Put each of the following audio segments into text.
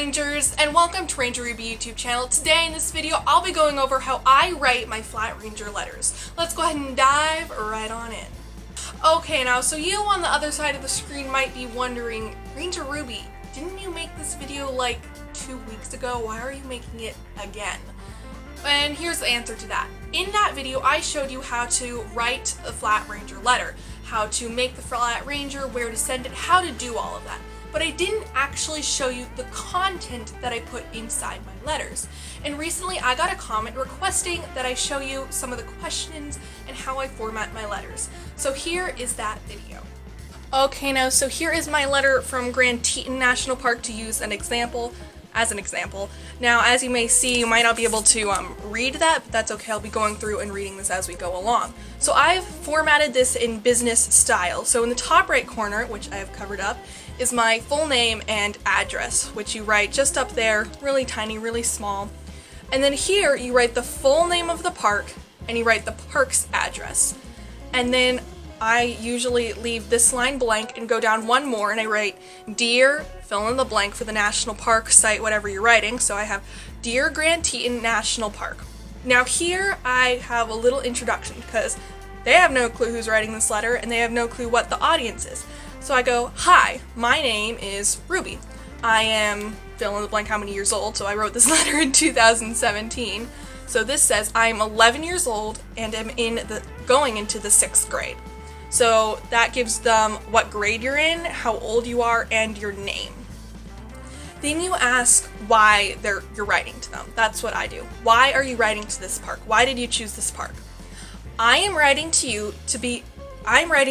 Rangers, and welcome to Ranger Ruby YouTube channel. Today in this video, I'll be going over how I write my Flat Ranger letters. Let's go ahead and dive right on in. Okay, now, so you on the other side of the screen might be wondering, Ranger Ruby, didn't you make this video like 2 weeks ago? Why are you making it again? And here's the answer to that. In that video, I showed you how to write a Flat Ranger letter, how to make the Flat Ranger, where to send it, how to do all of that. But I didn't actually show you the content that I put inside my letters. And recently I got a comment requesting that I show you some of the questions and how I format my letters. So here is that video. Okay, now so here is my letter from Grand Teton National Park to use as an example. Now, as you may see, you might not be able to read that, but that's okay. I'll be going through and reading this as we go along. So I've formatted this in business style. So in the top right corner, which I have covered up, is my full name and address, which you write just up there, really tiny, really small. And then here you write the full name of the park and you write the park's address. And then I usually leave this line blank and go down one more and I write Dear, fill in the blank for the national park, site, whatever you're writing. So I have Dear Grand Teton National Park. Now here I have a little introduction because they have no clue who's writing this letter and they have no clue what the audience is. So I go, hi, my name is Ruby. I am, fill in the blank how many years old, so I wrote this letter in 2017. So this says, I'm 11 years old and am going into the 6th grade. So that gives them what grade you're in, how old you are, and your name. Then you ask why you're writing to them. That's what I do. Why are you writing to this park? Why did you choose this park? I'm writing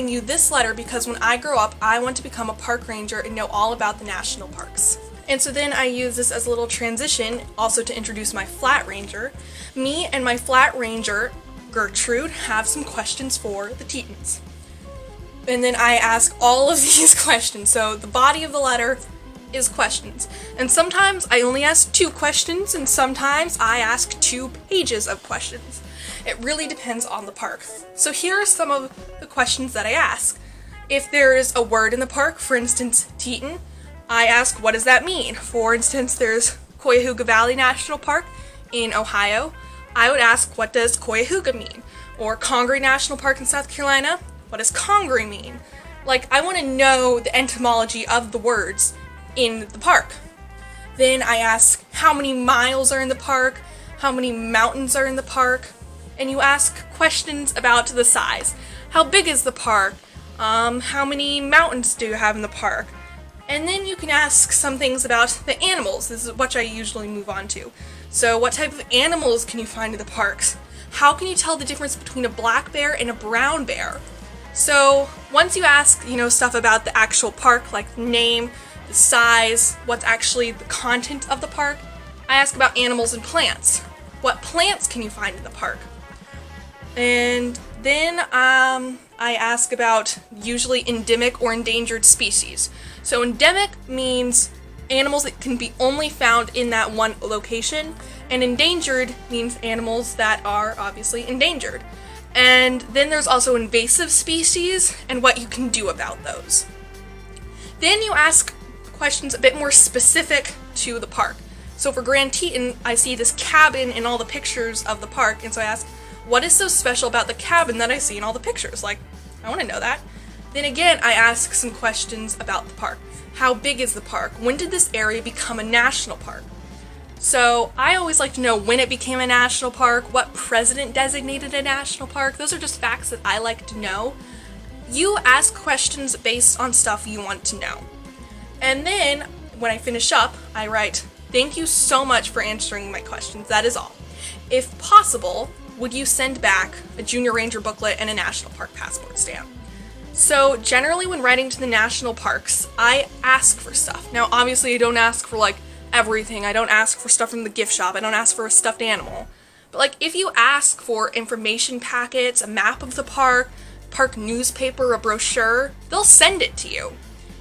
you this letter because when I grow up, I want to become a park ranger and know all about the national parks. And so then I use this as a little transition, also to introduce my Flat Ranger. Me and my Flat Ranger, Gertrude, have some questions for the Tetons. And then I ask all of these questions. So the body of the letter is questions. And sometimes I only ask 2 questions, and sometimes I ask 2 pages of questions. It really depends on the park. So here are some of the questions that I ask. If there is a word in the park, for instance, Teton, I ask, what does that mean? For instance, there's Cuyahoga Valley National Park in Ohio. I would ask, what does Cuyahoga mean? Or Congaree National Park in South Carolina, what does Congaree mean? Like, I want to know the etymology of the words in the park. Then I ask, how many miles are in the park? How many mountains are in the park? And you ask questions about the size. How big is the park? How many mountains do you have in the park? And then you can ask some things about the animals. This is what I usually move on to. So what type of animals can you find in the parks? How can you tell the difference between a black bear and a brown bear? So once you ask, stuff about the actual park, like the name, the size, what's actually the content of the park, I ask about animals and plants. What plants can you find in the park? And then I ask about usually endemic or endangered species. So endemic means animals that can be only found in that one location, and endangered means animals that are obviously endangered. And then there's also invasive species and what you can do about those. Then you ask questions a bit more specific to the park. So for Grand Teton, I see this cabin in all the pictures of the park, and so I ask, what is so special about the cabin that I see in all the pictures? Like, I want to know that. Then again, I ask some questions about the park. How big is the park? When did this area become a national park? So I always like to know when it became a national park, what president designated a national park. Those are just facts that I like to know. You ask questions based on stuff you want to know. And then when I finish up, I write, thank you so much for answering my questions. That is all. If possible, would you send back a Junior Ranger booklet and a national park passport stamp? So generally when writing to the national parks, I ask for stuff. Now obviously I don't ask for everything. I don't ask for stuff from the gift shop. I don't ask for a stuffed animal. But if you ask for information packets, a map of the park newspaper, a brochure, they'll send it to you.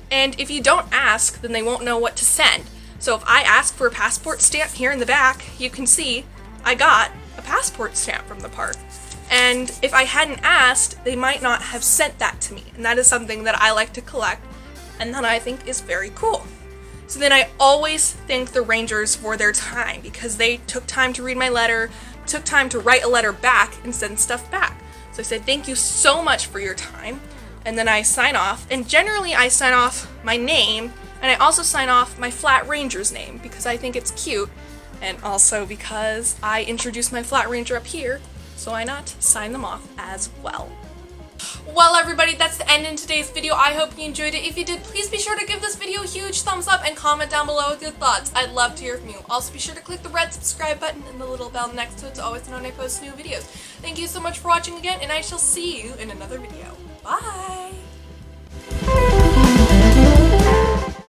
And if you don't ask, then they won't know what to send. So if I ask for a passport stamp here in the back, you can see I got a passport stamp from the park. And if I hadn't asked, they might not have sent that to me. And that is something that I like to collect and that I think is very cool. So then I always thank the Rangers for their time because they took time to read my letter, took time to write a letter back and send stuff back. So I said, thank you so much for your time. And then I sign off, and generally I sign off my name, and I also sign off my Flat Ranger's name because I think it's cute, and also because I introduced my Flat Ranger up here, so why not sign them off as well. Well everybody, that's the end in today's video. I hope you enjoyed it. If you did, please be sure to give this video a huge thumbs up and comment down below with your thoughts. I'd love to hear from you. Also be sure to click the red subscribe button and the little bell next to it to always know when I post new videos. Thank you so much for watching again, and I shall see you in another video. Bye!